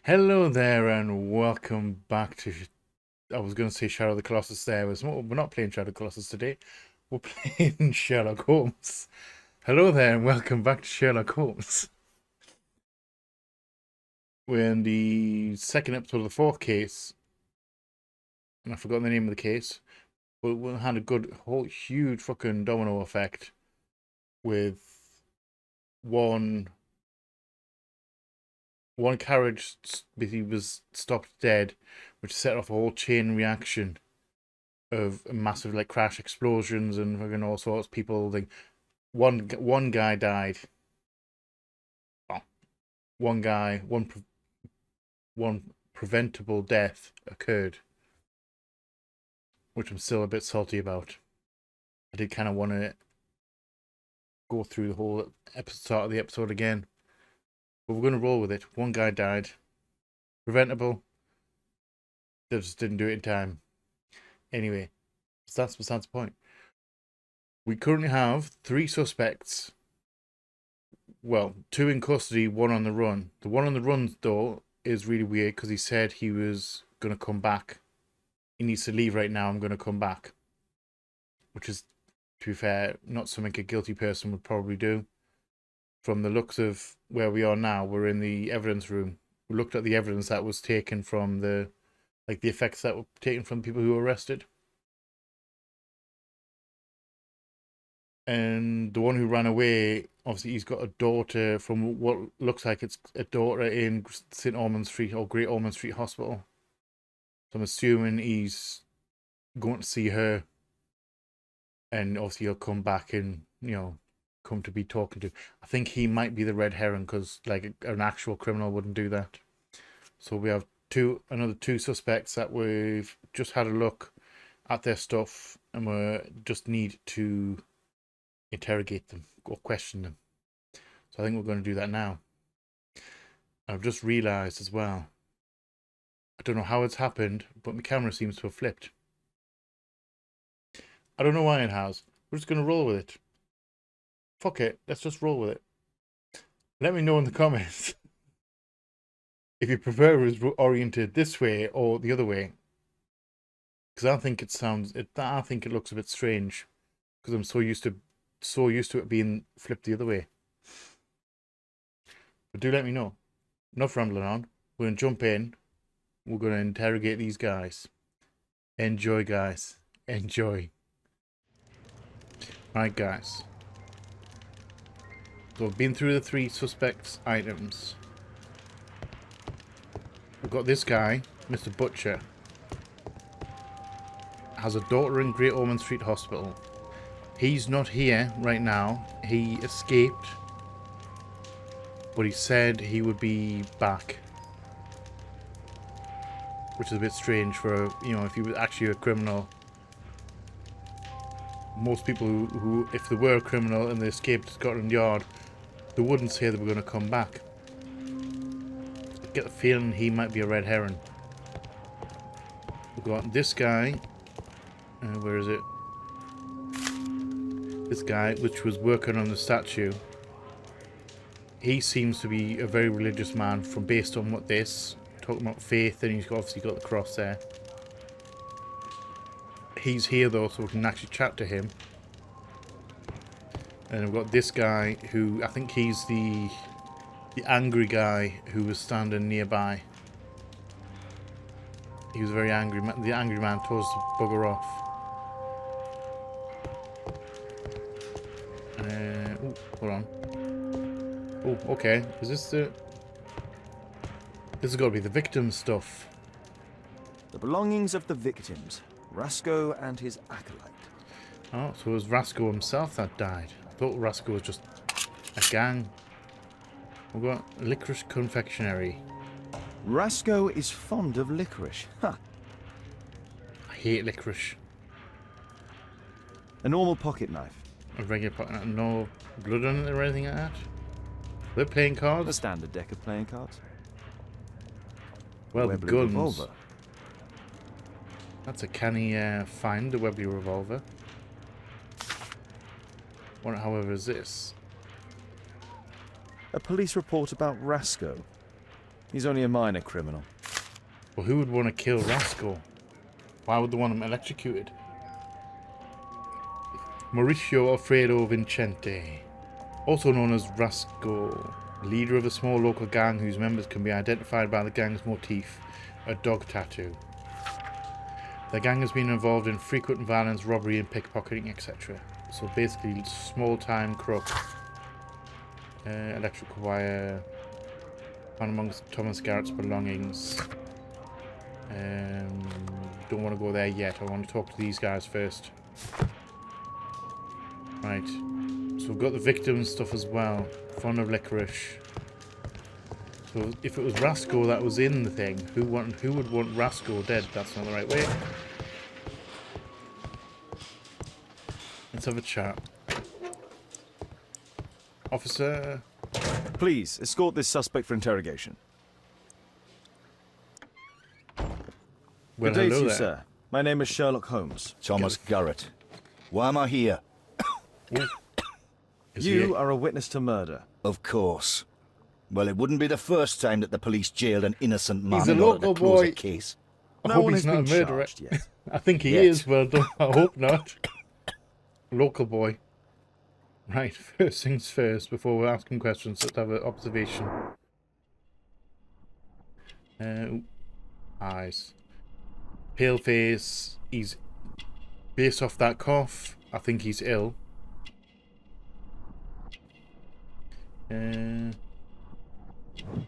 Hello there and welcome back to, I was going to say Shadow of the Colossus there. We're not playing Shadow of the Colossus today. We're playing Sherlock Holmes. Hello there and welcome back to Sherlock Holmes. We're in the second episode of the fourth case. And I've forgotten the name of the case. But we had a good, whole huge fucking domino effect with one carriage basically was stopped dead, which set off a whole chain reaction of massive like crash explosions and fucking all sorts of people. Like one guy died. Oh, one preventable death occurred, which I'm still a bit salty about. I did kind of want to go through the whole start of the episode again, but we're going to roll with it. One guy died, preventable. They just didn't do it in time. Anyway, so that's besides the point. We currently have 3 suspects. Well, 2 in custody, 1 on the run. The one on the run, though, is really weird because he said he was going to come back. He needs to leave right now. I'm going to come back. Which is, to be fair, not something a guilty person would probably do. From the looks of where we are now, we're in the evidence room. We looked at the evidence that was taken from the effects that were taken from people who were arrested. And the one who ran away, obviously he's got a daughter from what looks like it's a daughter in St. Ormond Street or Great Ormond Street Hospital. So I'm assuming he's going to see her, and obviously he'll come back and, come to be talking to. I think he might be the red herring because like an actual criminal wouldn't do that. So we have another two suspects that we've just had a look at their stuff, and we just need to interrogate them or question them. So I think we're going to do that now. And I've just realised as well, I don't know how it's happened, but my camera seems to have flipped. I don't know why it has. We're just going to roll with it. Fuck it, let's just roll with it. Let me know in the comments if you prefer it was oriented this way or the other way. Because I think I think it looks a bit strange because I'm so used to it being flipped the other way. But do let me know. Enough rambling on. We're going to jump in. We're going to interrogate these guys. Enjoy, guys. Enjoy. Right, guys. So I've been through the 3 suspects' items. We've got this guy, Mr. Butcher. Has a daughter in Great Ormond Street Hospital. He's not here right now. He escaped. But he said he would be back. Which is a bit strange for, if he was actually a criminal. Most people who if they were a criminal and they escaped Scotland Yard, they wouldn't say they were going to come back. I get the feeling he might be a red herring. We've got this guy. Where is it? This guy, which was working on the statue. He seems to be a very religious man from based on what this. Talking about faith, and he's obviously got the cross there. He's here though, so we can actually chat to him. And we've got this guy who I think he's the angry guy who was standing nearby. He was very angry. The angry man told us to bugger off. Oh, hold on. Oh, okay. Is this the... This has got to be the victim stuff. The belongings of the victims, Rasco and his acolyte. Oh, so it was Rasco himself that died. I thought Rasco was just a gang. We've got licorice confectionery. Rasco is fond of licorice. Huh. I hate licorice. A normal pocket knife. A regular pocket knife. No blood on it or anything like that. They're playing cards. A standard deck of playing cards. Well, the Webley guns. revolver. That's a canny find, the Webley revolver. What, however, is this? A police report about Rasco. He's only a minor criminal. Well, who would want to kill Rascal? Why would they want him electrocuted? Mauricio Alfredo Vincente, also known as Rascal, leader of a small local gang whose members can be identified by the gang's motif, a dog tattoo. The gang has been involved in frequent violence, robbery and pickpocketing, etc. So basically, small-time crook. Electrical wire. Found amongst Thomas Garrett's belongings. Don't want to go there yet. I want to talk to these guys first. Right. So we've got the victim stuff as well. Fond of licorice. So if it was Rascal that was in the thing, who would want Rascal dead? That's not the right way. Let's have a chat. Officer. Please, escort this suspect for interrogation. Well, Good day to hello you, there. sir. My name is Sherlock Holmes. Thomas Garrett. Why am I here? Is You he- are a witness to murder. Of course. Well, it wouldn't be the first time that the police jailed an innocent man He's a in order local to close boy. a case. I No hope one he's has not a been murderer. charged yet. I think he Yet. is, but I hope not. Local boy. Right, first things first, before we ask him questions, let's have an observation. Eyes. Pale face. He's, based off that cough, I think he's ill.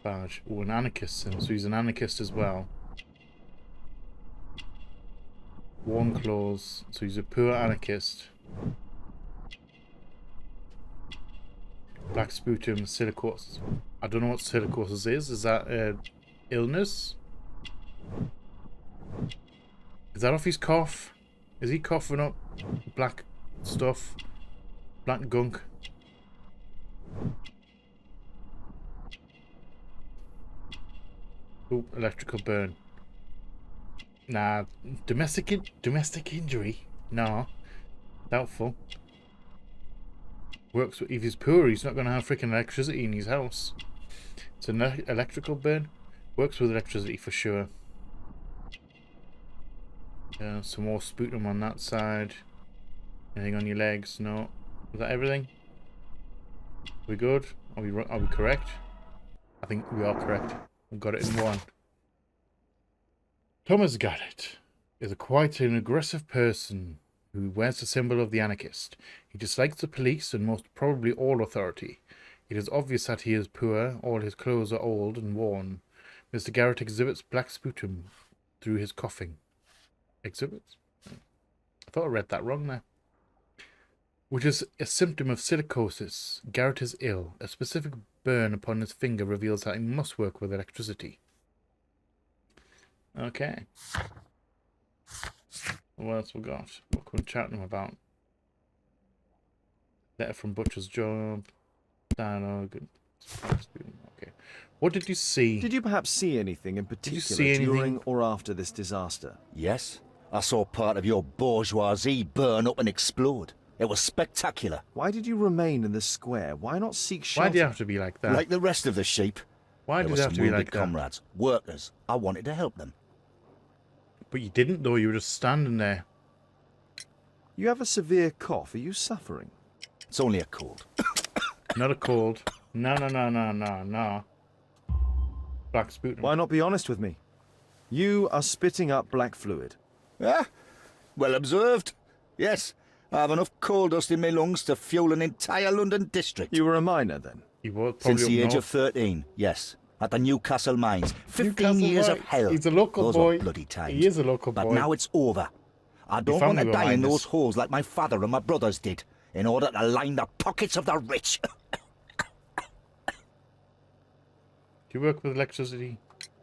Badge. Oh, an anarchist, so he's an anarchist as well. Worn clothes, so he's a poor anarchist. Black sputum, silicosis. I don't know what silicosis is. Is that illness? Is that off his cough? Is he coughing up black stuff? Black gunk? Oh, electrical burn. Nah, domestic injury? Nah, doubtful. Works if he's poor, he's not going to have freaking electricity in his house. It's an electrical burn. Works with electricity for sure. Some more sputum on that side. Anything on your legs? No. Is that everything? We good? Are we correct? I think we are correct. We got it in one. Thomas Garrett is quite an aggressive person who wears the symbol of the anarchist. He dislikes the police and most probably all authority. It is obvious that he is poor, all his clothes are old and worn. Mr. Garrett exhibits black sputum through his coughing. Exhibits? I thought I read that wrong there. Which is a symptom of silicosis. Garrett is ill. A specific burn upon his finger reveals that he must work with electricity. Okay. What else we got? What can we chat to him about? Letter from Butcher's job. Dialogue. Okay. What did you see? Did you perhaps see anything in you particular see anything? during or after this disaster? Yes, I saw part of your bourgeoisie burn up and explode. It was spectacular. Why did you remain in the square? Why not seek shelter? Why do you have to be like that? Like the rest of the sheep. Why There did were you have some to be wounded like that? comrades, workers. I wanted to help them. But you didn't though, you were just standing there. You have a severe cough. Are you suffering? It's only a cold. Not a cold. No. Black sputum. Why not be honest with me? You are spitting up black fluid. Ah, well observed. Yes, I have enough coal dust in my lungs to fuel an entire London district. You were a minor then? He was probably Since the up age of north. 13, yes. At the Newcastle mines. 15 Newcastle years of boy. hell. He's a local Those boy. were bloody times. He is a local but boy. now it's over. I don't family want to were die in miners. those holes like my father and my brothers did, in order to line the pockets of the rich. Do you work with electricity?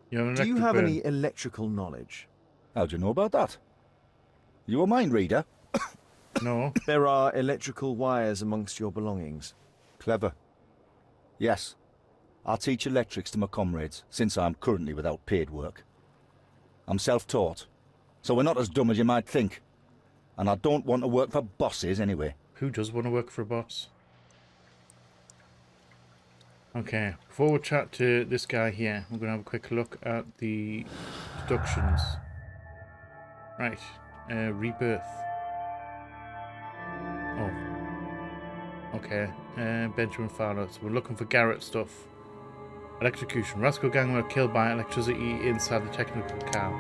You have an Do you electric have burn. any electrical knowledge? How do you know about that? You a mind reader? No. There are electrical wires amongst your belongings. Clever. Yes. I teach electrics to my comrades, since I'm currently without paid work. I'm self-taught, so we're not as dumb as you might think. And I don't want to work for bosses anyway. Who does want to work for a boss? Okay, before we chat to this guy here, we're going to have a quick look at the deductions. Right, rebirth. Oh, okay. Benjamin Fowler. So we're looking for Garrett stuff. Electrocution. Rascal gang were killed by electricity inside the technical cab.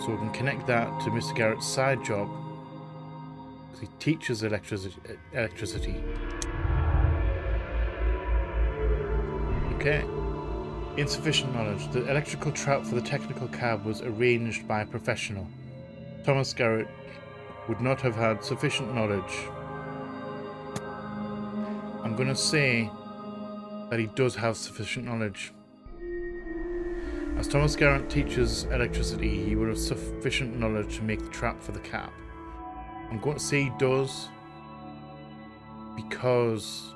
So we can connect that to Mr. Garrett's side job. Because he teaches electricity. Okay. Insufficient knowledge. The electrical trap for the technical cab was arranged by a professional. Thomas Garrett would not have had sufficient knowledge. I'm going to say that he does have sufficient knowledge. As Thomas Garrett teaches electricity, he would have sufficient knowledge to make the trap for the cab. I'm going to say he does, because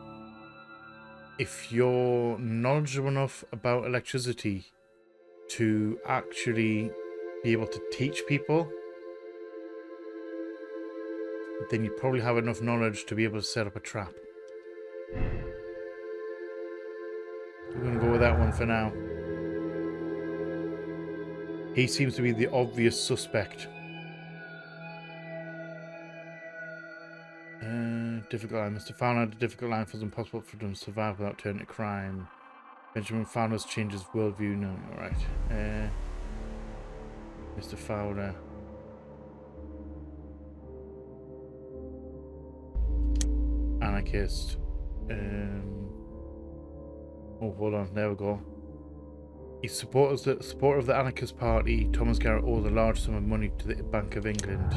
if you're knowledgeable enough about electricity to actually be able to teach people, then you probably have enough knowledge to be able to set up a trap. We're going to go with that one for now. He seems to be the obvious suspect. Difficult line. Mr. Fowler had a difficult line. It was impossible for them to survive without turning to crime. Benjamin Fowler's changed his worldview. No, alright. Mr. Fowler. Anarchist. Oh, hold on. There we go. He's supporter of the anarchist party. Thomas Garrett owes a large sum of money to the Bank of England.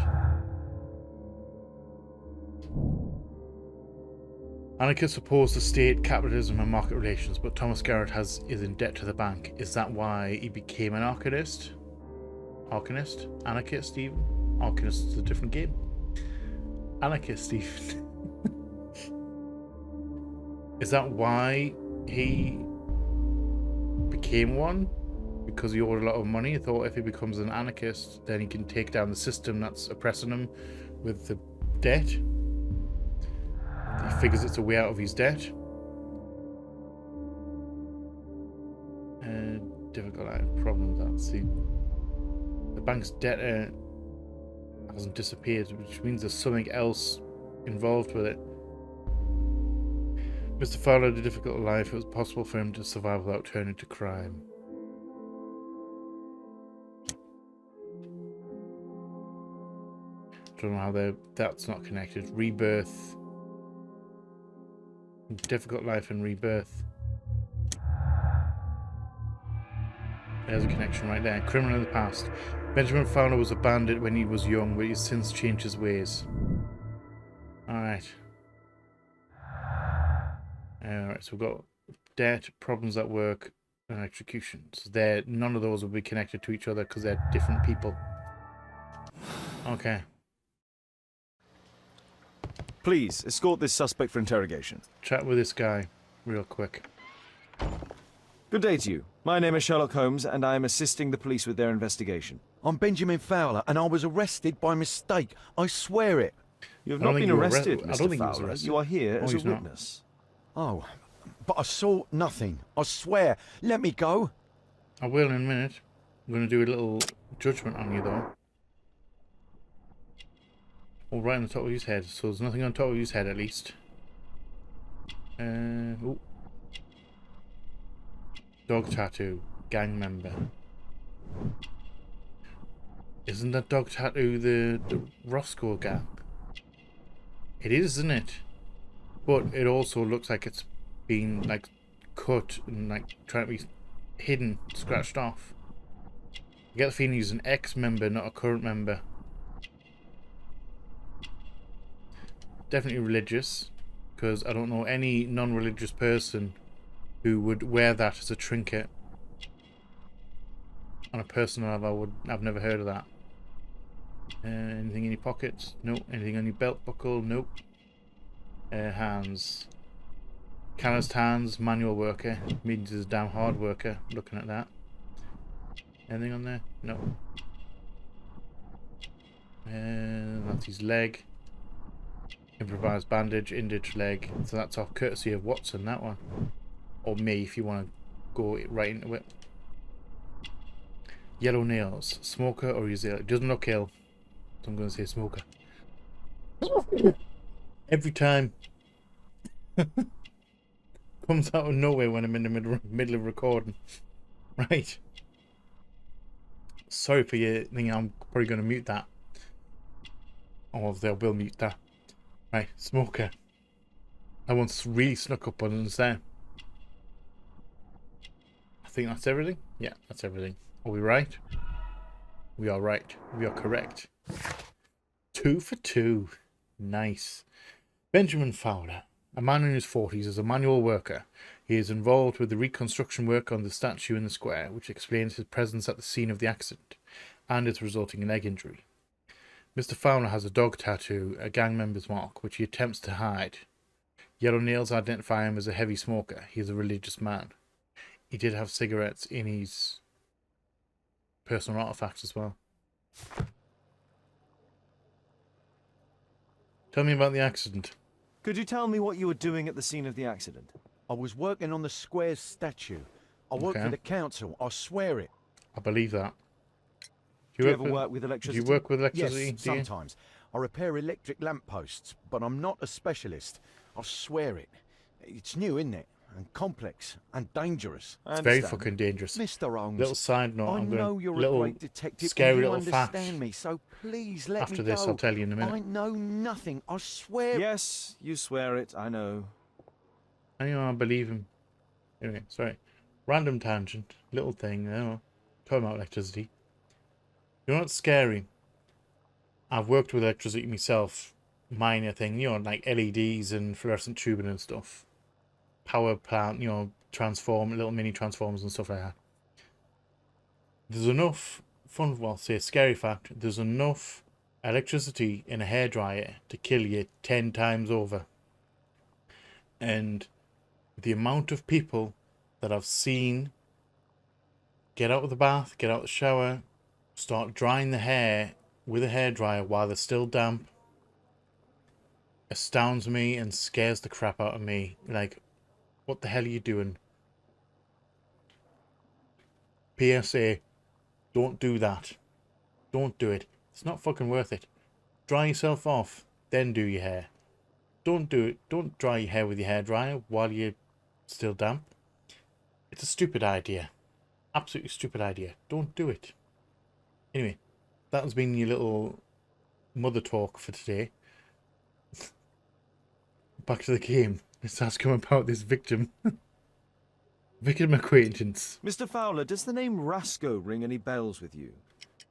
Anarchists oppose the state, capitalism and market relations, but Thomas Garrett is in debt to the bank. Is that why he became an arcanist? Arcanist? Anarchist even? Arcanist is a different game. Anarchist even. Is that why he became one? Because he owed a lot of money? He thought if he becomes an anarchist, then he can take down the system that's oppressing him with the debt. He figures it's a way out of his debt. Difficult problems. That's the bank's debtor hasn't disappeared, which means there's something else involved with it. Mr. Fowler had a difficult life. It was possible for him to survive without turning to crime. Don't know how that's not connected. Rebirth. Difficult life and rebirth. There's a connection right there. Criminal in the past. Benjamin Fowler was a bandit when he was young, but he's since changed his ways. Alright. Alright, so we've got debt, problems at work, and executions. None of those will be connected to each other because they're different people. Okay. Please, escort this suspect for interrogation. Chat with this guy real quick. Good day to you. My name is Sherlock Holmes, and I am assisting the police with their investigation. I'm Benjamin Fowler, and I was arrested by mistake. I swear it. You have I don't not think been you were arrested, I don't think Mr. he was Fowler. arrested. You are here as a he's not. witness. Oh, but I saw nothing. I swear. Let me go. I will in a minute. I'm going to do a little judgment on you, though. Oh, right on the top of his head. So there's nothing on top of his head, at least. Ooh. Dog tattoo. Gang member. Isn't that dog tattoo the Roscoe gang? It is, isn't it? But it also looks like it's been, like, cut and, like, trying to be hidden, scratched off. I get the feeling he's an ex-member, not a current member. Definitely religious, because I don't know any non-religious person who would wear that as a trinket. On a personal level, I've never heard of that. Anything in your pockets? Nope. Anything on your belt buckle? Nope. Hands. Calloused hands, manual worker. Means he's a damn hard worker, looking at that. Anything on there? No. That's his leg. Improvised bandage, injured leg. So that's off courtesy of Watson, that one. Or me, if you want to go right into it. Yellow nails. Smoker or user? It doesn't look ill. So I'm going to say smoker. Every time. Comes out of nowhere when I'm in the middle of recording. Right. Sorry for you thinking I'm probably going to mute that. Or they will mute that. Right, smoker. That one's really snuck up on us there. I think that's everything. Yeah, that's everything. Are we right? We are right. We are correct. 2 for 2. Nice. Benjamin Fowler, a man in his 40s, is a manual worker. He is involved with the reconstruction work on the statue in the square, which explains his presence at the scene of the accident and its resulting leg injury. Mr. Fowler has a dog tattoo, a gang member's mark, which he attempts to hide. Yellow nails identify him as a heavy smoker. He is a religious man. He did have cigarettes in his personal artifacts as well. Tell me about the accident. Could you tell me what you were doing at the scene of the accident? I was working on the square's statue. I work Okay. for the council, I swear it. I believe that. Do you ever work with electricity? Do you work with electricity? Yes, do you? sometimes. I repair electric lampposts, but I'm not a specialist. I swear it. It's new, isn't it? And complex and dangerous. I It's very understand. fucking dangerous. Mr. Holmes, Little side note. I I'm know going you're a little great detective scary and you little fact. understand me, so please let After me this, go. I'll tell you in a minute. I know nothing, I swear. Yes, you swear it, I know. Anyway, I believe him. Anyway, sorry. Random tangent. Little thing. You know, talking about electricity. You know what's scary? I've worked with electricity myself. Minor thing. You know, like LEDs and fluorescent tubing and stuff. Power plant, you know, little mini transformers and stuff like that. There's enough say scary fact, there's enough electricity in a hairdryer to kill you 10 times over. And the amount of people that I've seen get out of the bath, get out of the shower, start drying the hair with a hairdryer while they're still damp astounds me and scares the crap out of me. Like, what the hell are you doing? PSA, don't do that. Don't do it. It's not fucking worth it. Dry yourself off, then do your hair. Don't do it. Don't dry your hair with your hairdryer while you're still damp. It's a stupid idea. Absolutely stupid idea. Don't do it. Anyway, that has been your little mother talk for today. Back to the game. Let's ask him about this victim. Victim acquaintance. Mr. Fowler, does the name Rasco ring any bells with you?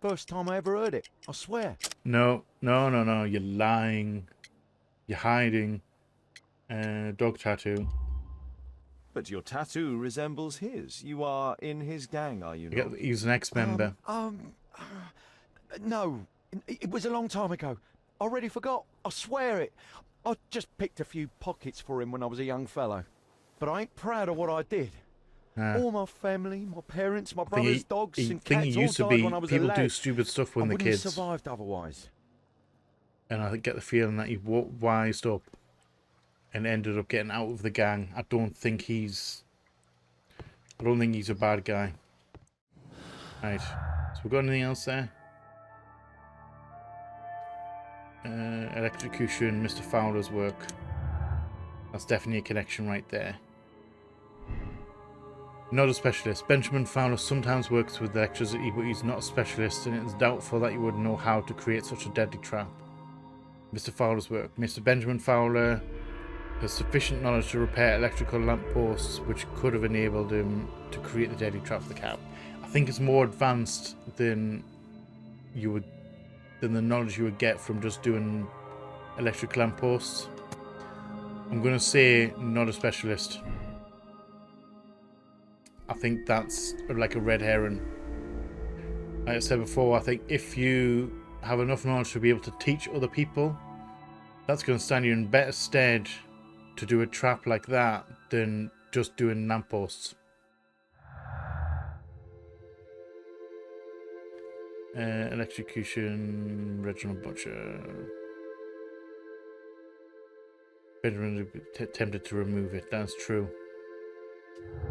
First time I ever heard it, I swear. No. You're lying. You're hiding. Dog tattoo. But your tattoo resembles his. You are in his gang, are you not? He's an ex-member. No, it was a long time ago. I already forgot, I swear it. I just picked a few pockets for him when I was a young fellow. But I ain't proud of what I did. All my family, my parents, my brothers, dogs and cats all died when I was a people lad. do stupid stuff when I they're wouldn't have kids. survived otherwise. And I get the feeling that he wised up and ended up getting out of the gang. I don't think he's a bad guy. Right. So we got anything else there? Electrocution, Mr. Fowler's work. That's definitely a connection right there. Not a specialist. Benjamin Fowler sometimes works with electricity, but he's not a specialist, and it is doubtful that he would know how to create such a deadly trap. Mr. Fowler's work. Mr. Benjamin Fowler has sufficient knowledge to repair electrical lampposts, which could have enabled him to create the deadly trap for the cab. I think it's more advanced than the knowledge you would get from just doing electric lampposts. I'm going to say not a specialist. I think that's like a red herring. Like I said before, I think if you have enough knowledge to be able to teach other people, that's going to stand you in better stead to do a trap like that than just doing lampposts. Electrocution, Reginald Butcher. Benjamin attempted to remove it. That's true.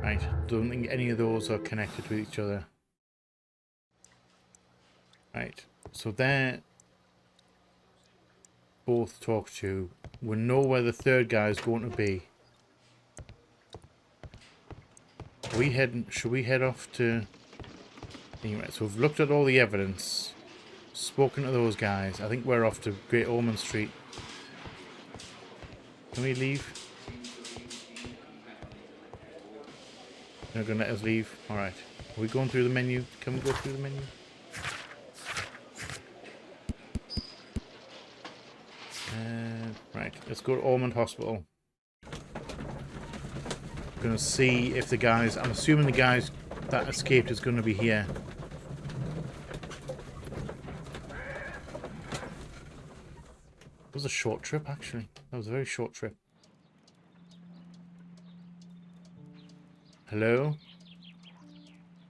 Right, don't think any of those are connected with each other. Right, so they're both talked to. We know where the third guy is going to be. Should we head off to... Anyway, so we've looked at all the evidence, spoken to those guys. I think we're off to Great Ormond Street. Can we leave? They're not going to let us leave? Alright. Are we going through the menu? Can we go through the menu? Right, let's go to Ormond Hospital. Going to see if the guys... I'm assuming the guys that escaped is going to be here. It was a short trip, actually. That was a very short trip. Hello?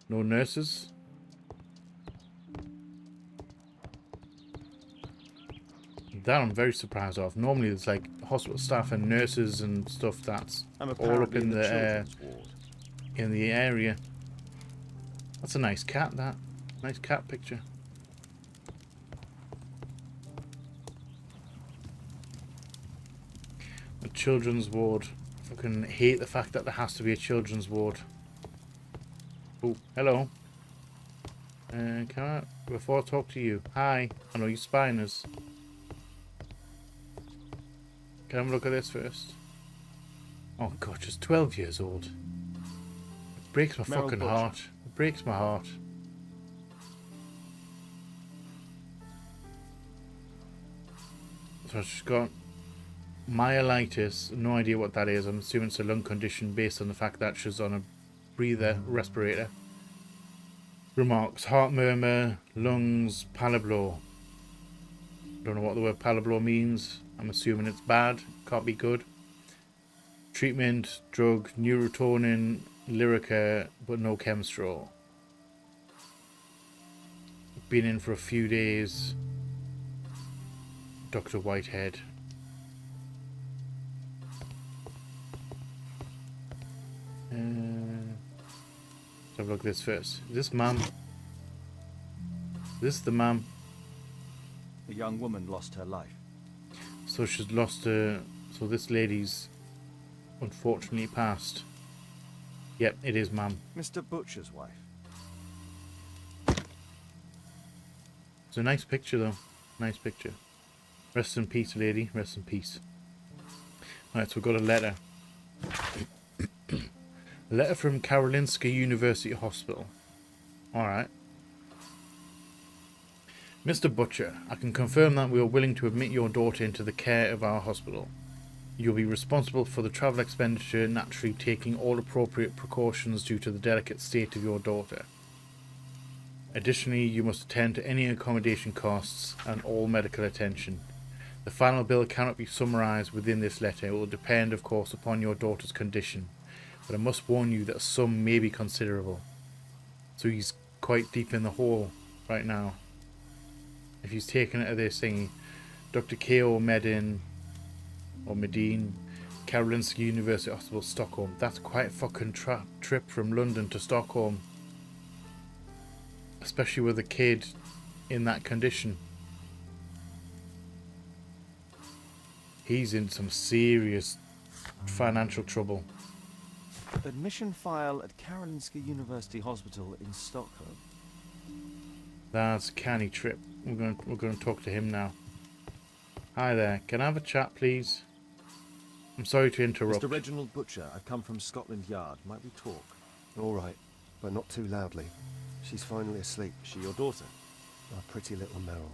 No nurses? That I'm very surprised of. Normally there's like hospital staff and nurses and stuff that's all up in the area. That's a nice cat, that. Nice cat picture. A children's ward. I fucking hate the fact that there has to be a children's ward. Oh, hello. Can I, before I talk to you, hi. I know you're spying us. Can I have a look at this first? Oh god, just 12 years old. It breaks my fucking heart. It breaks my heart. So she's got myelitis. No idea what that is. I'm assuming it's a lung condition based on the fact that she's on a breather, respirator. Remarks: heart murmur, lungs, palablo. Don't know what the word palablo means. I'm assuming it's bad. Can't be good. Treatment: drug, neurotonin, Lyrica, but no Chemstro. Been in for a few days. Dr. Whitehead. Let's have a look at this first. Is this mum? This is the mum. A young woman lost her life. So she's lost her... So this lady's unfortunately passed. Yep, it is mum. Mr. Butcher's wife. It's a nice picture though. Nice picture. Rest in peace, lady. Rest in peace. Alright, so we've got a letter. A letter from Karolinska University Hospital. Alright. Mr. Butcher, I can confirm that we are willing to admit your daughter into the care of our hospital. You'll be responsible for the travel expenditure, naturally taking all appropriate precautions due to the delicate state of your daughter. Additionally, you must attend to any accommodation costs and all medical attention. The final bill cannot be summarised within this letter. It will depend, of course, upon your daughter's condition, but I must warn you that a sum may be considerable. So he's quite deep in the hole right now. If he's taken it to this thingy, Dr. K.O. Medin, or Medine, Karolinska University Hospital, Stockholm. That's quite a fucking trip from London to Stockholm. Especially with a kid in that condition. He's in some serious financial trouble. Admission file at Karolinska University Hospital in Stockholm. That's a canny trip. We're going to talk to him now. Hi there. Can I have a chat, please? I'm sorry to interrupt. Mr. Reginald Butcher, I've come from Scotland Yard. Might we talk? All right, but not too loudly. She's finally asleep. Is she your daughter? My pretty little Meryl.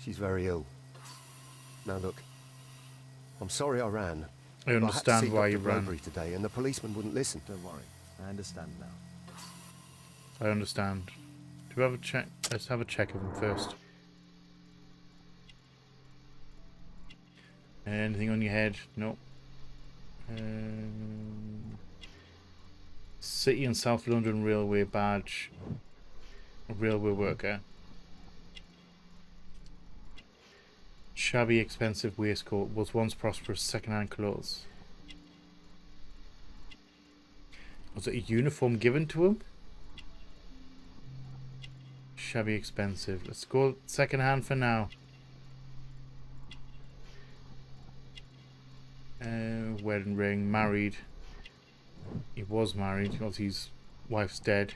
She's very ill. Now look, I'm sorry I ran. I understand why you ran. Today, and the policeman wouldn't listen. Don't worry, I understand now. I understand. Do we have a check? Let's have a check of him first. Anything on your head? Nope. City and South London Railway badge. Railway worker. Shabby, expensive waistcoat. Was once prosperous second-hand clothes. Was it a uniform given to him? Shabby expensive. Let's go second hand for now. Wedding ring, married. He was married because his wife's dead.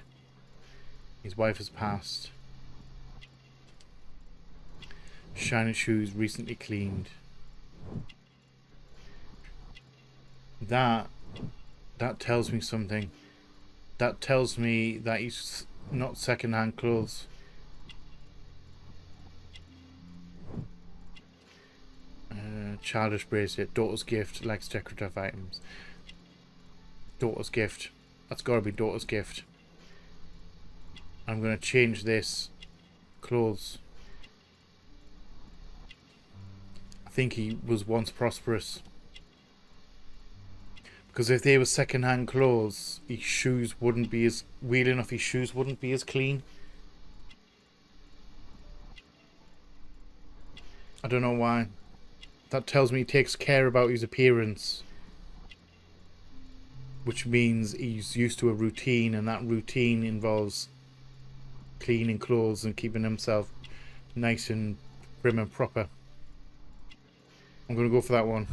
His wife has passed. Shiny shoes, recently cleaned. That tells me something. That tells me that he's not second-hand clothes. Childish bracelet, daughter's gift, likes decorative items. Daughter's gift. That's got to be daughter's gift. I'm going to change this. Clothes. I think he was once prosperous. Because if they were second-hand clothes, his shoes wouldn't be as... Weirdly enough, his shoes wouldn't be as clean. I don't know why. That tells me he takes care about his appearance. Which means he's used to a routine, and that routine involves cleaning clothes and keeping himself nice and prim and proper. I'm going to go for that one.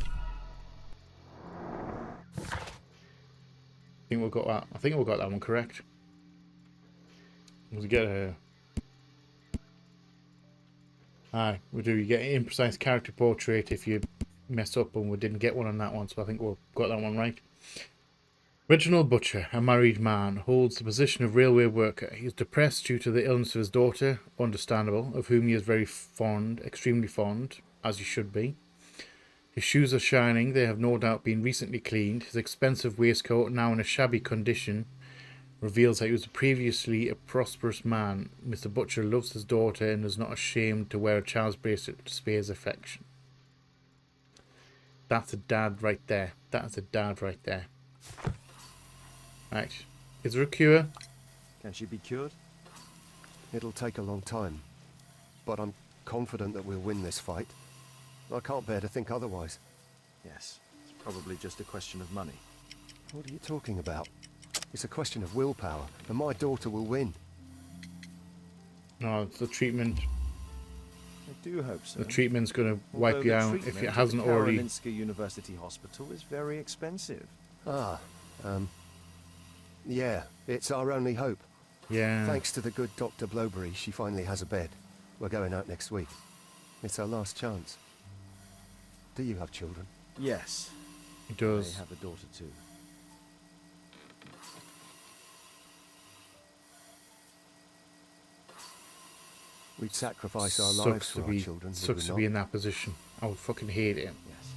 I think we got that one correct. We get a... Aye, we do. You get an imprecise character portrait if you mess up, and we didn't get one on that one, so I think we've got that one right. Reginald Butcher, a married man, holds the position of railway worker. He is depressed due to the illness of his daughter, understandable, of whom he is very fond, extremely fond, as he should be. His shoes are shining, they have no doubt been recently cleaned. His expensive waistcoat, now in a shabby condition, reveals that he was previously a prosperous man. Mr. Butcher loves his daughter and is not ashamed to wear a child's bracelet to display his affection. That's a dad right there. That's a dad right there. Right. Is there a cure? Can she be cured? It'll take a long time, but I'm confident that we'll win this fight. I can't bear to think otherwise. Yes. It's probably just a question of money. What are you talking about? It's a question of willpower, and my daughter will win. No, it's the treatment. I do hope so. The treatment's going to wipe Although you the out if treatment it at hasn't the already. Karolinska University Hospital is very expensive. Yeah, it's our only hope. Yeah. Thanks to the good Dr. Blowberry, she finally has a bed. We're going out next week. It's our last chance. Do you have children? Yes. It I does. have a daughter too. We'd sacrifice our lives for our children. Sucks to be in that position. I would fucking hate it. Yes.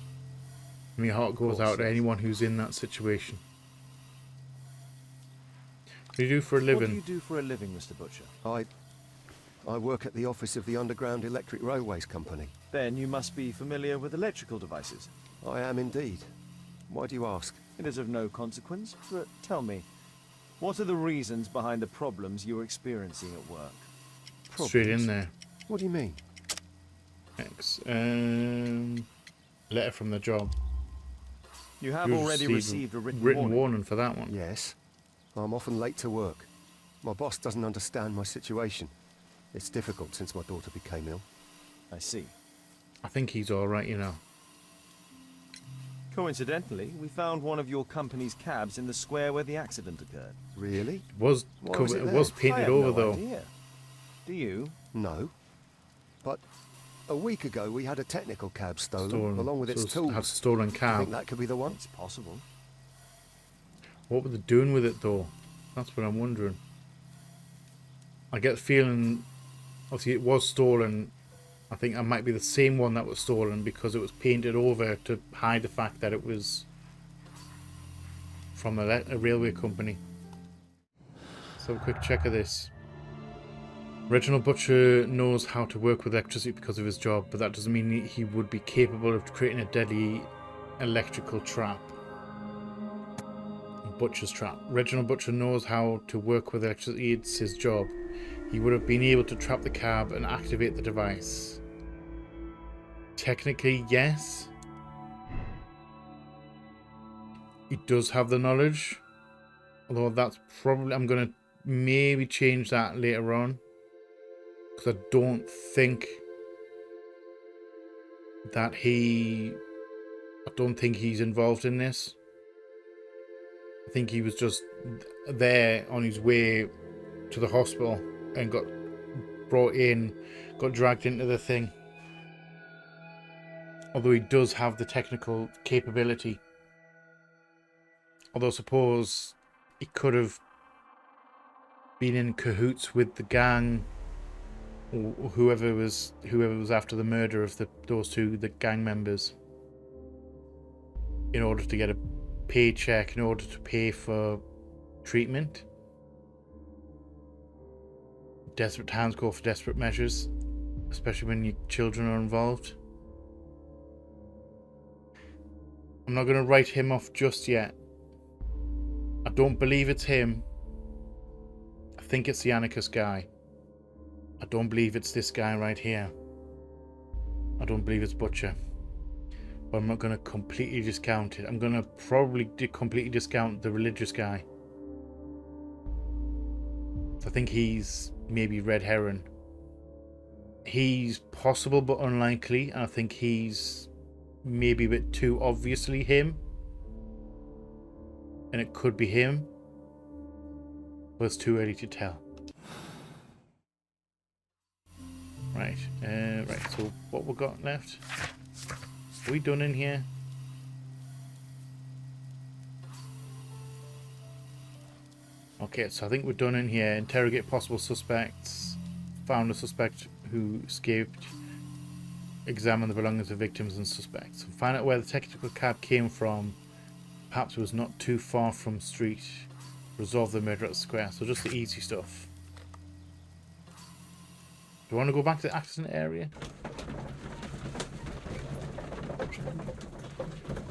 My heart goes out to yes. anyone who's in that situation. What do you do for a living? What do you do for a living, Mr. Butcher? I work at the office of the Underground Electric Railways Company. Then you must be familiar with electrical devices. I am indeed. Why do you ask? It is of no consequence, but tell me, what are the reasons behind the problems you're experiencing at work? Straight in Problems? there. What do you mean? X. Letter from the job. You have You've already received a written warning. warning for that one. Yes. I'm often late to work. My boss doesn't understand my situation. It's difficult since my daughter became ill. I see. I think he's alright, you know. Coincidentally, we found one of your company's cabs in the square where the accident occurred. Really? It was Why was it it there? was I painted have over no though. idea. Do you? No. But a week ago we had a technical cab stolen, Stolen. along with its So tools. it has a stolen I cab. think that could be the one. It's possible. What were they doing with it though? That's what I'm wondering. I get the feeling, obviously it was stolen. I think that might be the same one that was stolen because it was painted over to hide the fact that it was from a railway company. Let's have a quick check of this. Reginald Butcher knows how to work with electricity because of his job, but that doesn't mean he would be capable of creating a deadly electrical trap. Butcher's trap. Reginald Butcher knows how to work with electricity. It's his job. He would have been able to trap the cab and activate the device. Technically, yes. He does have the knowledge. Although that's probably... I'm going to maybe change that later on. Because I don't think that I don't think he's involved in this. I think he was just there on his way to the hospital and got brought in, got dragged into the thing. Although he does have the technical capability. Although suppose he could have been in cahoots with the gang, or whoever was after the murder of those two, the gang members, in order to get a paycheck, in order to pay for treatment. Desperate times call for desperate measures, especially when your children are involved. I'm not going to write him off just yet. I don't believe it's him. I think it's the Anarchist guy. I don't believe it's this guy right here. I don't believe it's Butcher. But I'm not going to completely discount it. I'm going to probably completely discount the religious guy. I think he's maybe Red Heron. He's possible but unlikely. And I think he's maybe a bit too obviously him. And it could be him. But it's too early to tell. Right. Right. So what we got left? Are we done in here? Okay, so I think we're done in here. Interrogate possible suspects. Found a suspect who escaped. Examine the belongings of victims and suspects. Find out where the technical cab came from. Perhaps it was not too far from street. Resolve the murder at the square. So just the easy stuff. Do you want to go back to the accident area?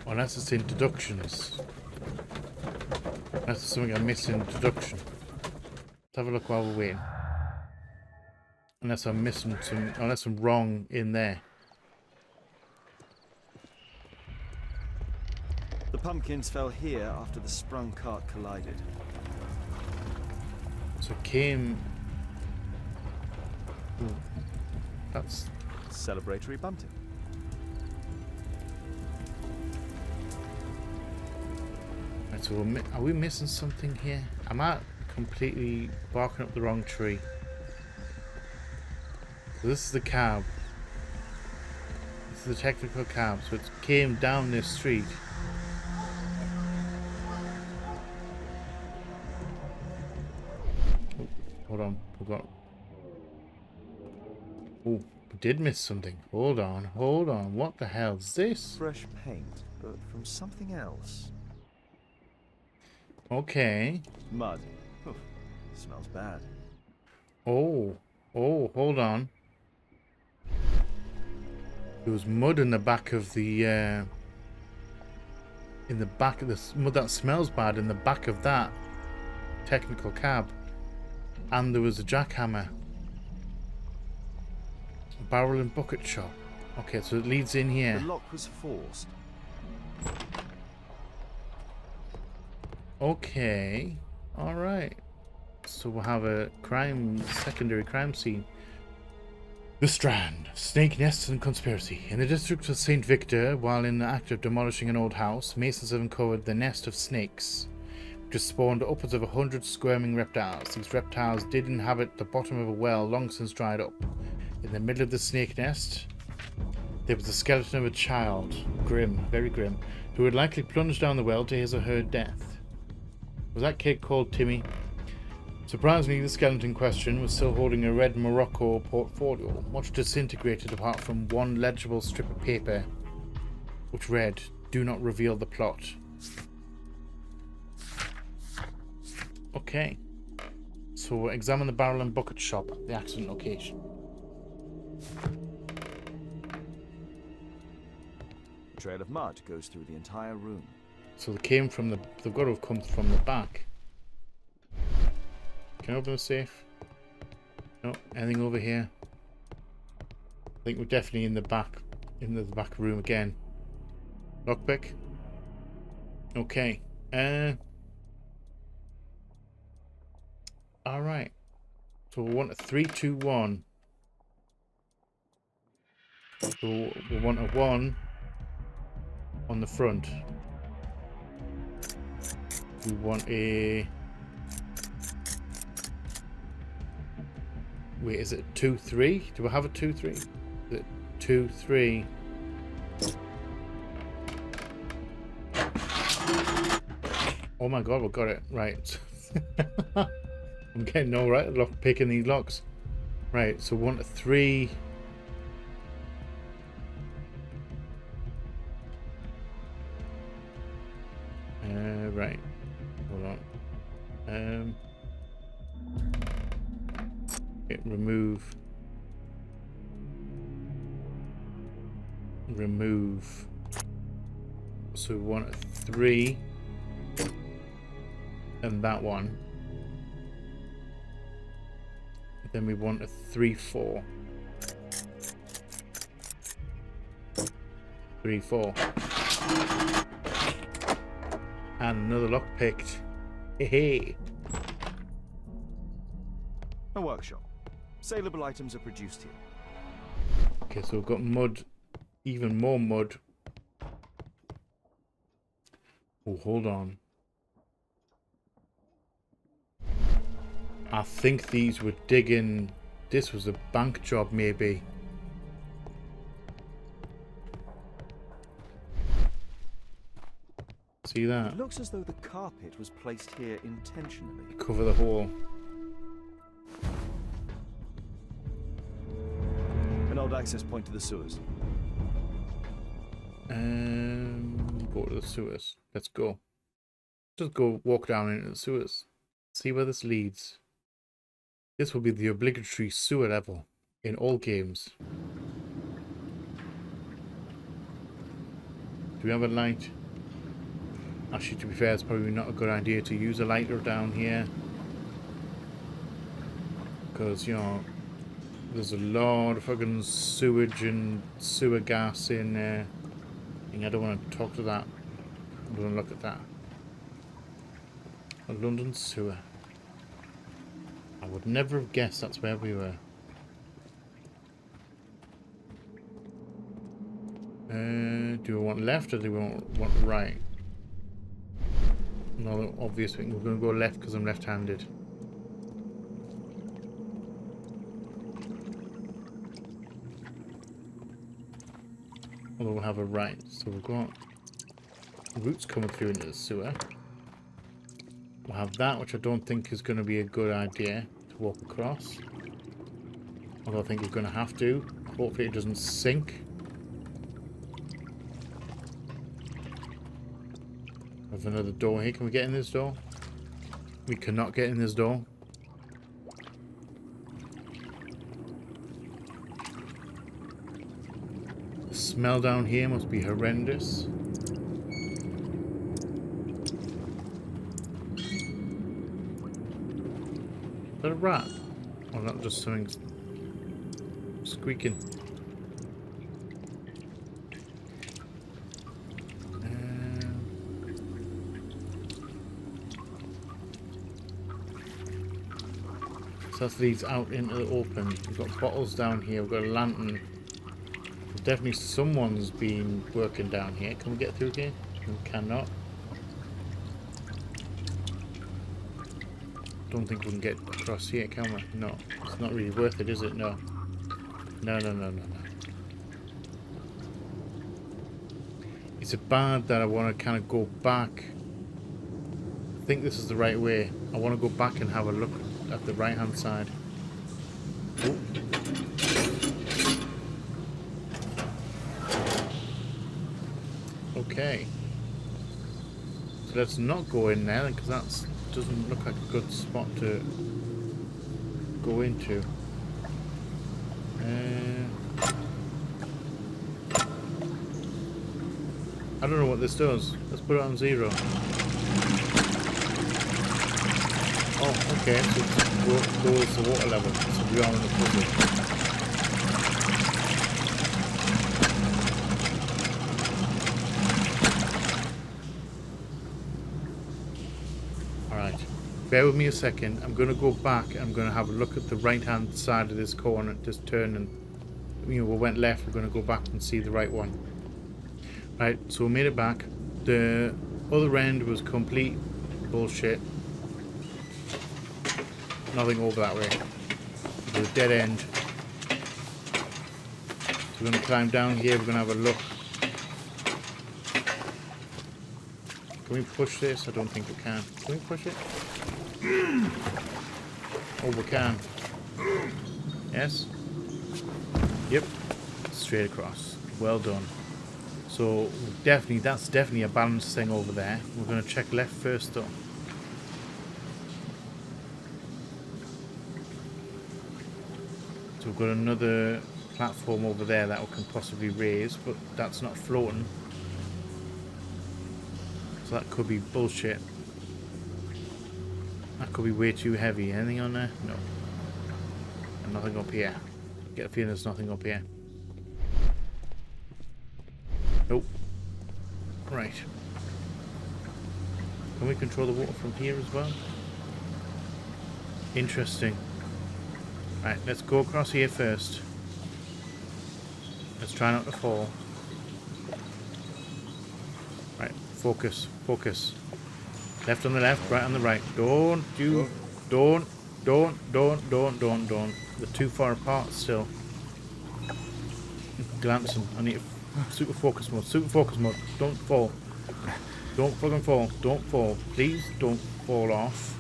Unless it's in deductions. Unless there's something I missed in deduction. Let's have a look while we're waiting. Unless I'm missing some, unless I'm wrong in there. The pumpkins fell here after the sprung cart collided. So it came... Ooh, that's... Celebratory bunting. Right, so are we missing something here? Am I completely barking up the wrong tree? So this is the cab. This is the technical cab. So it came down this street. Oh, hold on, forgot. Oh, we did miss something. Hold on, hold on. What the hell is this? Fresh paint, but from something else. Okay. Mud. Oof, smells bad. Oh, hold on. There was mud in the back of the, in the back of this mud that smells bad in the back of that technical cab. And there was a jackhammer. A barrel and bucket shop. Okay, so it leads in here. The lock was forced. Okay. Alright. So we'll have a secondary crime scene. The Strand. Snake nests and conspiracy. In the district of St. Victor, while in the act of demolishing an old house, masons have uncovered the nest of snakes, which has spawned upwards of 100 squirming reptiles. These reptiles did inhabit the bottom of a well long since dried up. In the middle of the snake nest, there was the skeleton of a child, grim, very grim, who had likely plunged down the well to his or her death. Was that kid called Timmy? Surprisingly, the skeleton in question was still holding a red Morocco portfolio, much disintegrated apart from one legible strip of paper, which read, "Do not reveal the plot." Okay. So examine the barrel and bucket shop, the accident location. A trail of mud goes through the entire room. So they came from the... They've got to have come from the back. Can I open the safe? No, anything over here? I think we're definitely in the back room again. Lockpick? Okay. All right. So we want a 3, 2, 1. So we want a 1 on the front. We want a... Wait, is it 2, 3? Do we have a 2, 3? Is it 2, 3? Oh my god, we got it. Right. I'm getting no right lock picking these locks. Right, so 1 to 3. Right. Hold on. Okay, remove. Remove. So 1 to 3. And that one. Then we want a 3, 4. 3, 4. And another lock picked. Hey. A workshop. Saleable items are produced here. Okay, so we've got mud. Even more mud. Oh, hold on. I think these were digging. This was a bank job, maybe. See that? It looks as though the carpet was placed here intentionally. Cover the hole. An old access point to the sewers. Go to the sewers. Let's go. Just go walk down into the sewers. See where this leads. This will be the obligatory sewer level in all games. Do we have a light? Actually, to be fair, it's probably not a good idea to use a lighter down here. Because, you know, there's a lot of fucking sewage and sewer gas in there. I don't want to talk to that. I don't want to look at that. A London sewer. I would never have guessed that's where we were. Do we want left or do we want right? No, obvious thing. We're going to go left because I'm left-handed. Although we'll have a right. So we've got roots coming through into the sewer. We'll have that, which I don't think is going to be a good idea to walk across. Although I think we're going to have to. Hopefully it doesn't sink. There's another door here. Can we get in this door? We cannot get in this door. The smell down here must be horrendous. Is that a rat? Or not just something squeaking? So that leads out into the open. We've got bottles down here. We've got a lantern. Definitely someone's been working down here. Can we get through here? We cannot. Don't think we can get across here, can we? No. It's not really worth it, is it? No. No, no, no, no, no. It's a bad that I want to kind of go back. I think this is the right way. I want to go back and have a look at the right hand side. Oh. Okay. So let's not go in there because that doesn't look like a good spot to go into. I don't know what this does. Let's put it on 0. Oh, okay, so it lowers the water level, so we are in a puzzle. Alright, bear with me a second. I'm going to go back and I'm going to have a look at the right hand side of this corner. Just turn and, we went left. We're going to go back and see the right one. Right, so we made it back. The other end was complete bullshit. Nothing over that way. It was a dead end. So we're going to climb down here. We're going to have a look. Can we push this? I don't think we can. Can we push it? Oh, we can. Yes? Yep. Straight across. Well done. So, definitely, that's definitely a balanced thing over there. We're going to check left first, though. So we've got another platform over there that we can possibly raise, but that's not floating. So that could be bullshit. That could be way too heavy. Anything on there? No. And nothing up here. Get a feeling there's nothing up here. Nope. Right. Can we control the water from here as well? Interesting. Right, let's go across here first. Let's try not to fall. Right, focus, focus. Left on the left, right on the right. Don't. They're too far apart still. Glancing. I need super focus mode. Super focus mode. Don't fall. Don't fucking fall. Don't fall. Please don't fall off.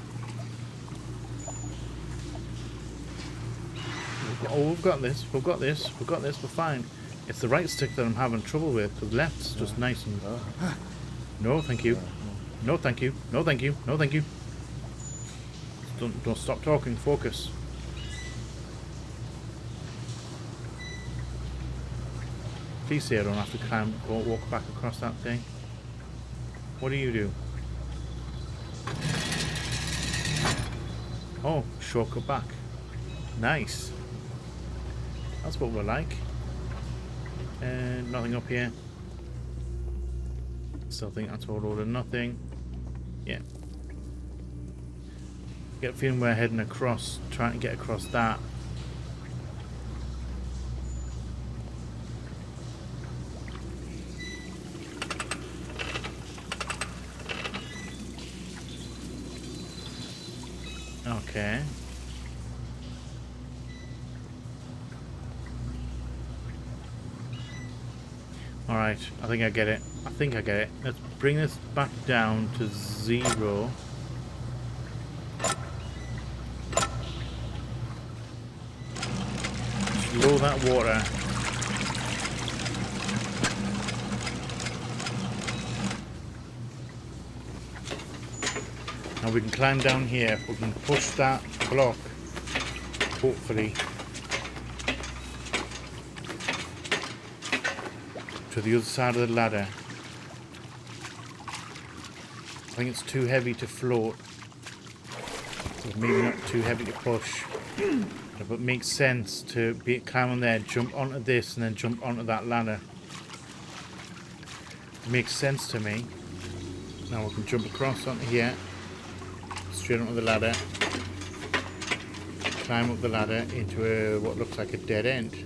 Oh, we've got this. We've got this. We've got this. We're fine. It's the right stick that I'm having trouble with. The left's just nice and... No, thank you. No, thank you. No, thank you. No, thank you. Don't stop talking. Focus. Please say I don't have to climb, walk back across that thing. What do you do? Oh, shortcut back. Nice. That's what we're like. And nothing up here. Still think that's all order nothing. Yeah. Get a feeling we're heading across, trying to get across that. Okay. Alright, I think I get it. I think I get it. Let's bring this back down to 0. Slow that water. Now we can climb down here. We can push that block, hopefully, to the other side of the ladder. I think it's too heavy to float, so maybe not too heavy to push, but it makes sense to climb on there, jump onto this, and then jump onto that ladder. It makes sense to me. Now we can jump across onto here, straight onto the ladder, climb up the ladder into what looks like a dead end.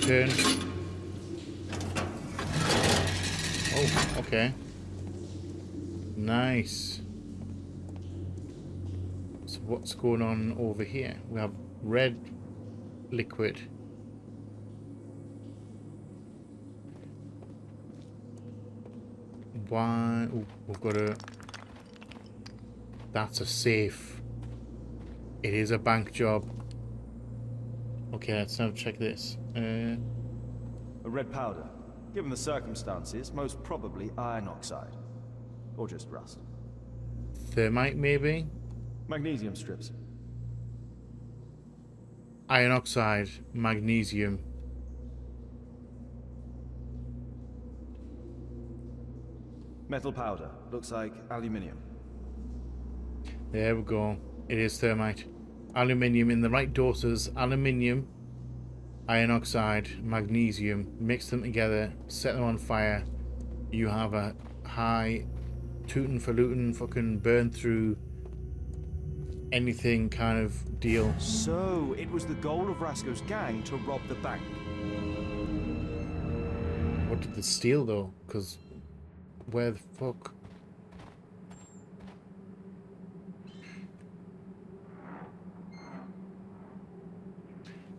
Turn. Oh, okay. Nice. So what's going on over here? We have red liquid. Why? Oh, we've got a... That's a safe. It is a bank job. Okay, let's now check this. A red powder. Given the circumstances, most probably iron oxide. Or just rust. Thermite, maybe? Magnesium strips. Iron oxide, magnesium. Metal powder. Looks like aluminium. There we go. It is thermite. Aluminium in the right doses. Aluminium, iron oxide, magnesium. Mix them together. Set them on fire. You have a high, tootin' for lootin', fucking burn through anything kind of deal. So, it was the goal of Rasco's gang to rob the bank. What did they steal though? Because where the fuck?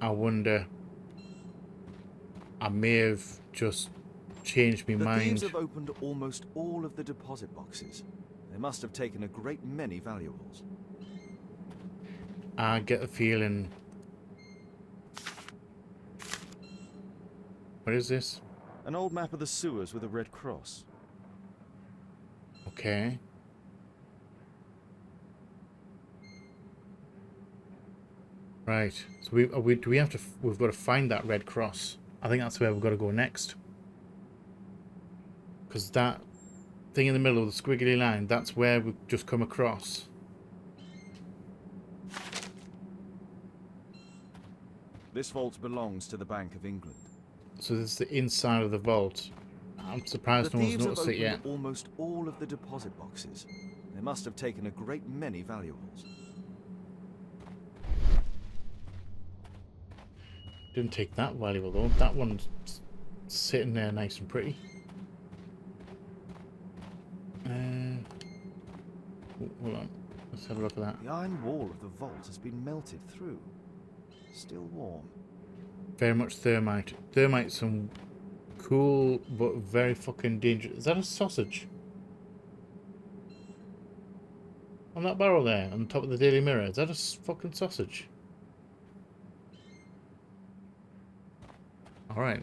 I wonder. I may have just changed my The mind. thieves have opened almost all of the deposit boxes. They must have taken a great many valuables. I get a feeling. What is this? An old map of the sewers with a red cross. Okay. Right. So do we have to? We've got to find that red cross. I think that's where we've got to go next. Because that thing in the middle of the squiggly line, that's where we've just come across. This vault belongs to the Bank of England. So this is the inside of the vault. I'm surprised The no one's thieves have noticed it yet. opened almost all of the deposit boxes. They must have taken a great many valuables. Didn't take that valuable though. That one's sitting there nice and pretty. Hold on. Let's have a look at that. The iron wall of the vault has been melted through. Still warm. Very much thermite. Thermite's some cool but very fucking dangerous. Is that a sausage? On that barrel there, on top of the Daily Mirror. Is that a fucking sausage? Alright.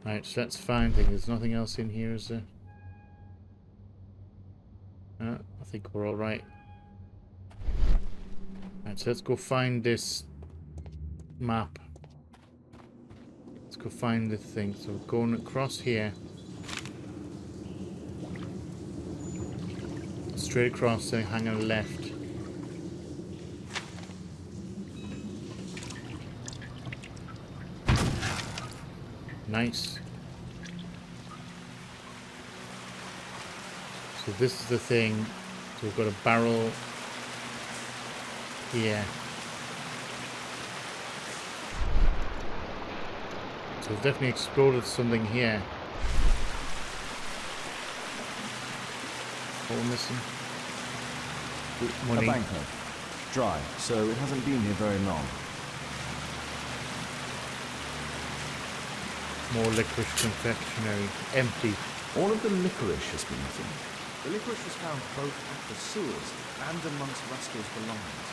Right, so let's find things. There's nothing else in here, is there? I think we're alright. Right, so let's go find this map. Let's go find the thing. So we're going across here. Straight across, then hang on the left. Nice. So this is the thing. So we've got a barrel here. So we've definitely exploded something here. What we're missing? Money. A banknote. Dry, so it hasn't been here very long. More licorice confectionery. Empty. All of the licorice has been missing. The licorice was found both at the sewers and amongst Rasco's belongings.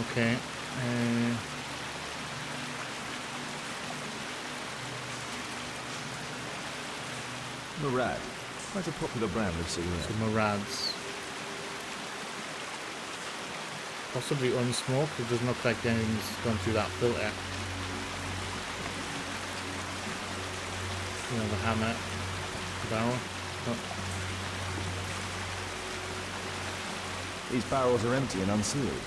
Okay. Murad, quite a popular brand of cigarette. So Murads. Possibly unsmoked. It doesn't look like anything's gone through that filter. You know, the hammer, the barrel. Oh, These barrels are empty and unsealed.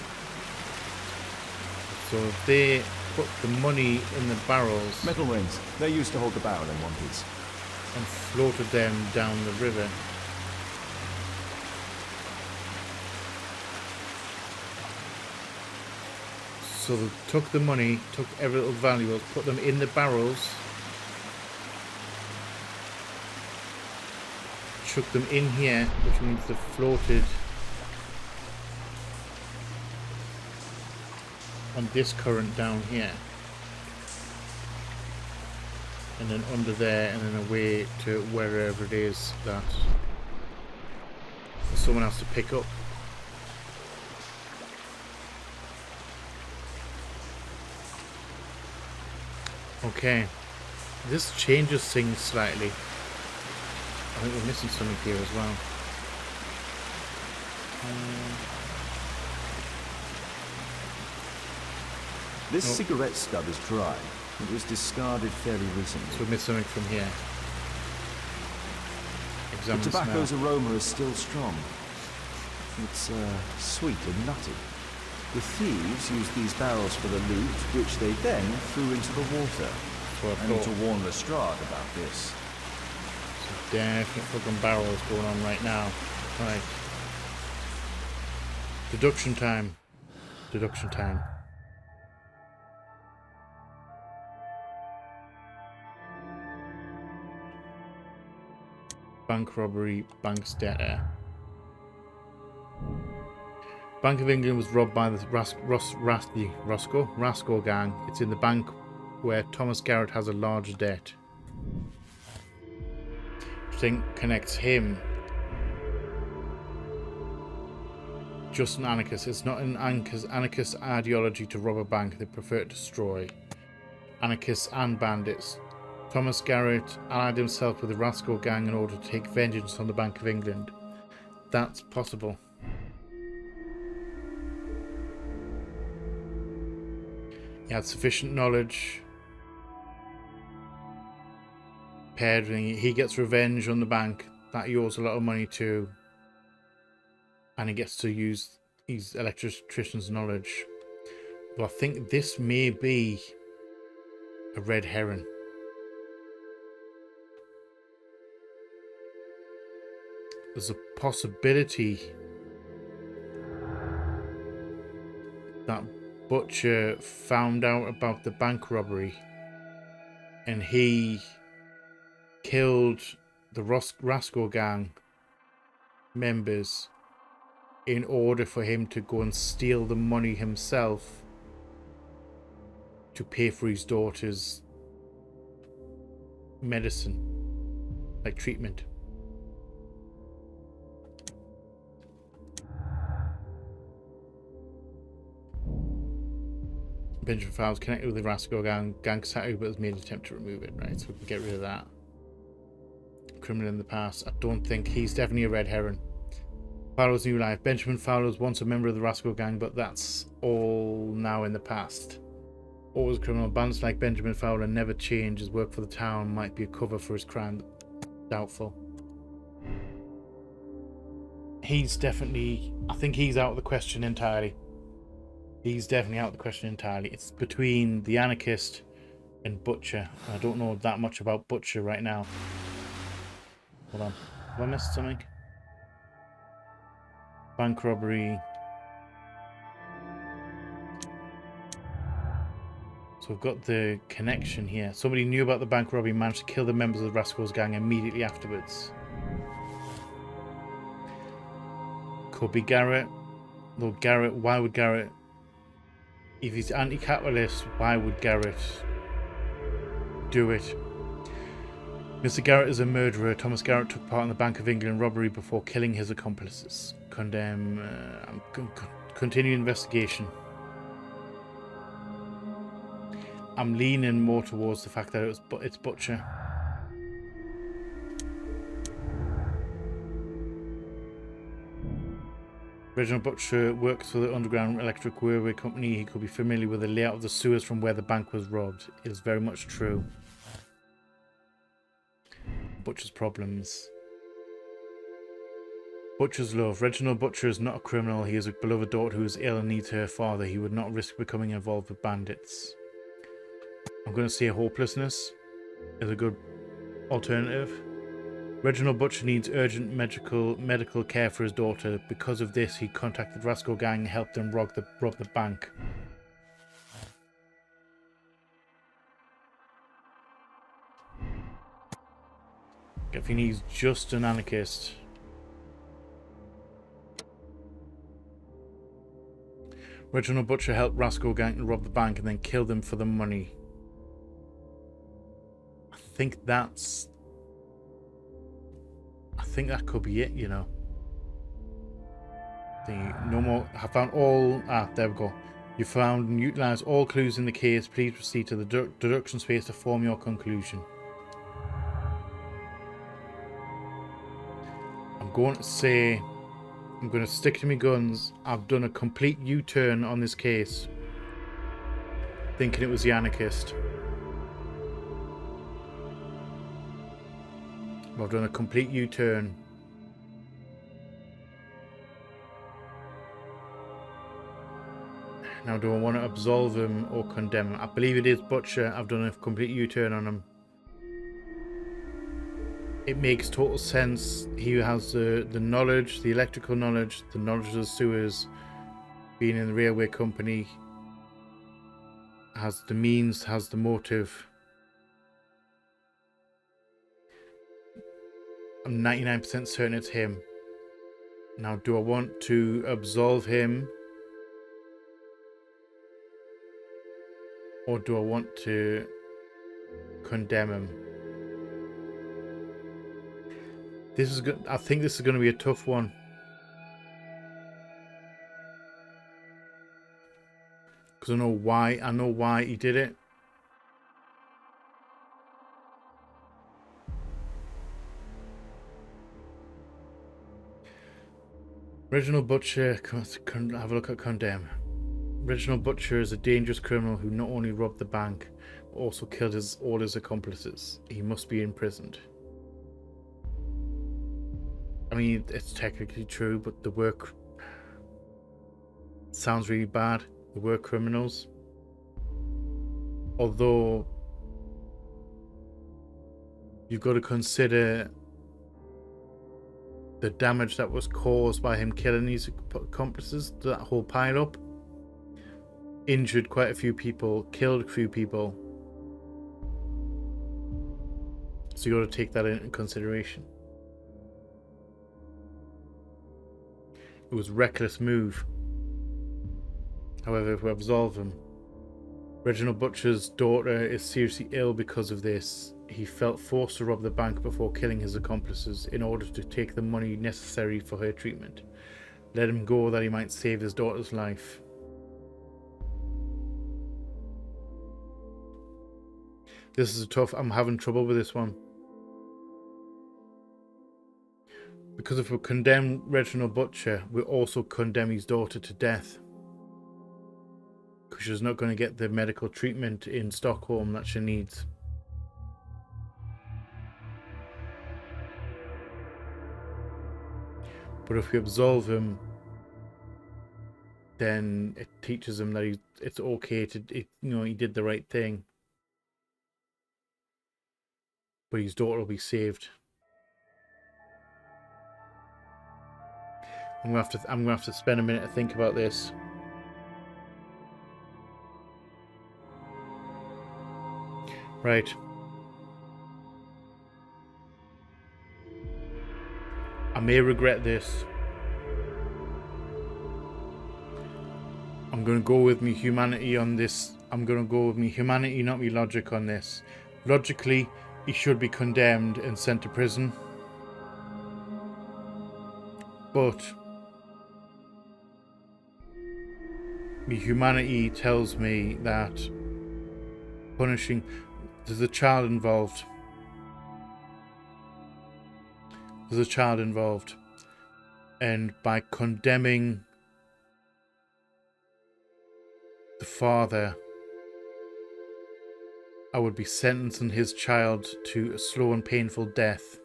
so if they put the money in the barrels Metal rings. They're used to hold the barrel in one piece. and floated them down the river. So they took the money, took every little valuable, put them in the barrels, chuck them in here, which means they floated on this current down here. And then under there, and then away to wherever it is that someone has to pick up. Okay, this changes things slightly. I think we're missing something here as well. This Nope. cigarette stub is dry. It was discarded fairly So recently. we missed something from here. The Examine the smell. tobacco's aroma is still strong. It's sweet and nutty. The thieves used these barrels for the loot, which they then threw into the water. what I I need thought. to warn Lestrade about this. Some definite fucking barrels going on right now. Right. Deduction time. Deduction time. Bank robbery, bank's debtor. Bank of England was robbed by the Roscoe gang. It's in the bank where Thomas Garrett has a large debt. I think connects him. Just an anarchist. It's not an anarchist ideology to rob a bank. They prefer to destroy. Anarchists and bandits. Thomas Garrett allied himself with the Roscoe gang in order to take vengeance on the Bank of England. That's possible. He had sufficient knowledge. Paired, he gets revenge on the bank that he owes a lot of money to, and he gets to use his electrician's knowledge. But I think this may be a red herring. There's a possibility that Butcher found out about the bank robbery and he killed the Roscoe gang members in order for him to go and steal the money himself to pay for his daughter's medicine, like treatment. Benjamin Fowles connected with the Roscoe gang statue, but has made an attempt to remove it. Right, so we can get rid of that. Criminal in the past. I don't think he's definitely a red herring. Fowler's new life. Benjamin Fowler was once a member of the Roscoe gang, but that's all now in the past. Always a criminal. Bandits like Benjamin Fowler never change. His work for the town might be a cover for his crime. Doubtful. He's definitely... I think he's out of the question entirely. He's definitely out of the question entirely. It's between the anarchist and Butcher. I don't know that much about Butcher right now. Hold on. Have I missed something? Bank robbery. So we've got the connection here. Somebody knew about the bank robbery and managed to kill the members of the Rascals gang immediately afterwards. Could be Garrett. Lord Garrett. Why would Garrett... If he's anti-capitalist, why would Garrett do it? Mr. Garrett is a murderer. Thomas Garrett took part in the Bank of England robbery before killing his accomplices. Continue investigation. I'm leaning more towards the fact that it's Butcher. Reginald Butcher works for the Underground Electric Railway Company. He could be familiar with the layout of the sewers from where the bank was robbed. It is very much true. Butcher's problems. Butcher's love. Reginald Butcher is not a criminal. He has a beloved daughter who is ill and needs her father. He would not risk becoming involved with bandits. I'm going to say hopelessness is a good alternative. Reginald Butcher needs urgent medical care for his daughter. Because of this, he contacted Rascal Gang and helped them rob the bank. If he needs just an anarchist. Reginald Butcher helped Rascal Gang to rob the bank and then kill them for the money. I think that could be it, you know. No more. I found all. There we go. You found and utilized all clues in the case. Please proceed to the deduction space to form your conclusion. I'm going to say, I'm going to stick to my guns. I've done a complete U-turn on this case, thinking it was the anarchist. I've done a complete U-turn. Now, do I want to absolve him or condemn him? I believe it is Butcher. I've done a complete U-turn on him. It makes total sense. He has the knowledge, the electrical knowledge, the knowledge of the sewers, being in the railway company, has the means, has the motive. I'm 99% certain it's him. Now, do I want to absolve him? Or do I want to condemn him? This is good. I think this is going to be a tough one. Because I know why. I know why he did it. Reginald Butcher. Have a look at condemn. Reginald Butcher is a dangerous criminal who not only robbed the bank, but also killed all his accomplices. He must be imprisoned. I mean, it's technically true, but the work sounds really bad. The were criminals. Although you've got to consider the damage that was caused by him killing these accomplices, that whole pile-up. Injured quite a few people, killed a few people. So you got to take that into consideration. It was a reckless move. However, if we absolve him, Reginald Butcher's daughter is seriously ill because of this. He felt forced to rob the bank before killing his accomplices in order to take the money necessary for her treatment. Let him go that he might save his daughter's life. This is I'm having trouble with this one. Because if we condemn Reginald Butcher, we also condemn his daughter to death. Because she's not going to get the medical treatment in Stockholm that she needs. But if we absolve him, then it teaches him that it's okay to, he did the right thing. But his daughter will be saved. I'm gonna have to spend a minute to think about this. Right. I may regret this. I'm gonna go with me humanity on this. I'm gonna go with me humanity, not me logic on this. Logically, he should be condemned and sent to prison. But me humanity tells me that punishing, there's a child involved. There's a child involved. And by condemning the father, I would be sentencing his child to a slow and painful death.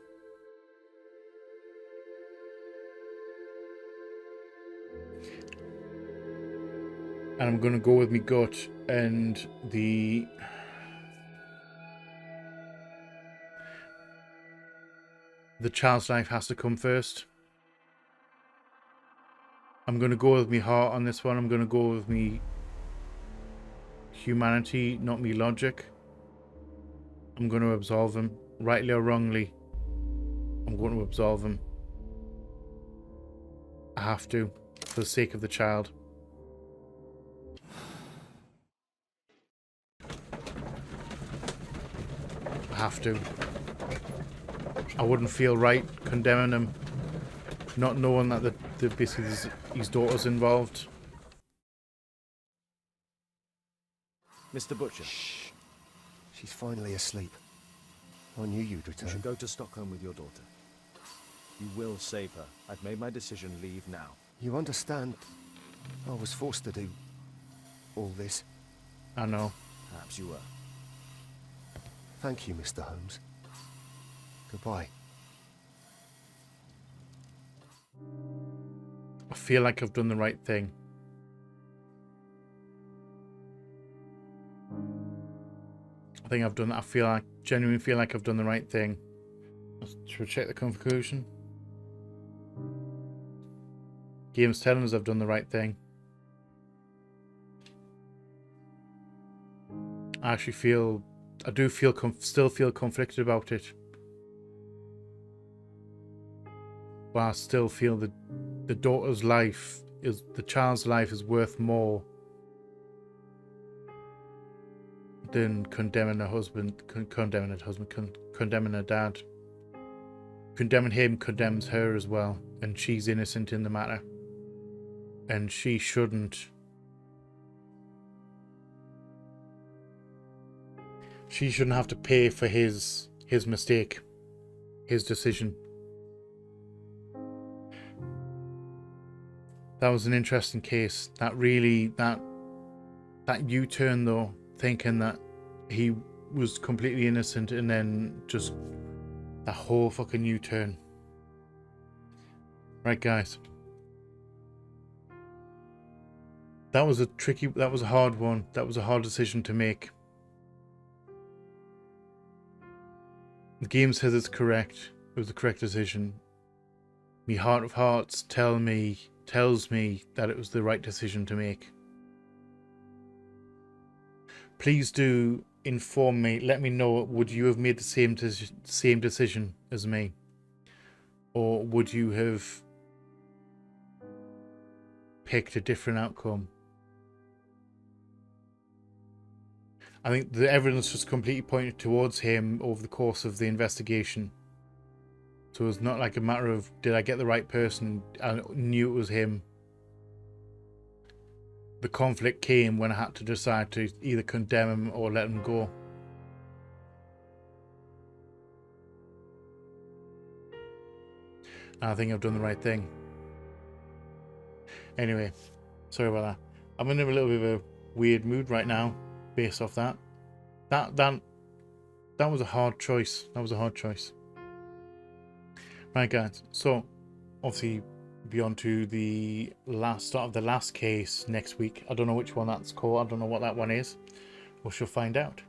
And I'm going to go with me gut, and the child's life has to come first. I'm going to go with me heart on this one. I'm going to go with me humanity, not me logic. I'm going to absolve him, rightly or wrongly. I'm going to absolve him. I have to, for the sake of the child. I have to. I wouldn't feel right condemning him, not knowing that basically his daughter's involved. Mr. Butcher. Shh. She's finally asleep. I knew you'd You return. should go to Stockholm with your daughter. You will save her. I've made my decision. Leave now. You understand? I was forced to do all this. I know. Perhaps you were. Thank you, Mr. Holmes. Goodbye. I feel like I've done the right thing. I think I've done. Genuinely feel like I've done the right thing. Should we check the conclusion? Game's telling us I've done the right thing. I actually feel, I do feel, still feel conflicted about it. But I still feel that the daughter's life is, the child's life is worth more than condemning her husband, condemning her dad. Condemning him condemns her as well, and she's innocent in the matter. And she shouldn't. She shouldn't have to pay for his mistake, his decision. That was an interesting case. That U-turn though, thinking that he was completely innocent, and then just that whole fucking U-turn. Right, guys. That was a hard one. That was a hard decision to make. The game says it's correct. It was the correct decision. My heart of hearts tells me that it was the right decision to make. Please do inform me. Let me know. Would you have made the same decision as me, or would you have picked a different outcome? I think the evidence was completely pointed towards him over the course of the investigation. So it's not like a matter of, did I get the right person? I knew it was him. The conflict came when I had to decide to either condemn him or let him go. And I think I've done the right thing. Anyway, sorry about that. I'm in a little bit of a weird mood right now. Based off that was a hard choice. That was a hard choice. Right, guys. So, obviously, be on to the start of the last case next week. I don't know which one that's called. I don't know what that one is. We shall find out.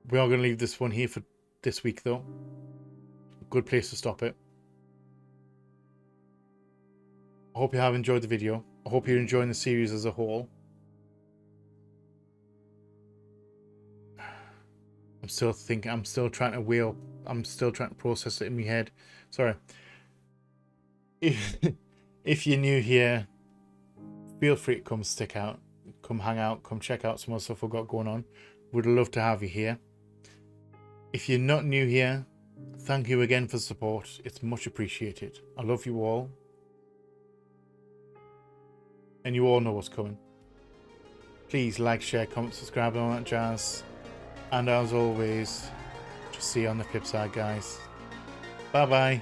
We are going to leave this one here for this week, though. Good place to stop it. I hope you have enjoyed the video. I hope you're enjoying the series as a whole. I'm still trying to process it in my head. Sorry. If you're new here, feel free to come hang out, come check out some of the stuff we've got going on. Would love to have you here. If you're not new here, thank you again for the support. It's much appreciated. I love you all. And you all know what's coming. Please like, share, comment, subscribe, and all that jazz. And as always, just see you on the flip side, guys. Bye bye.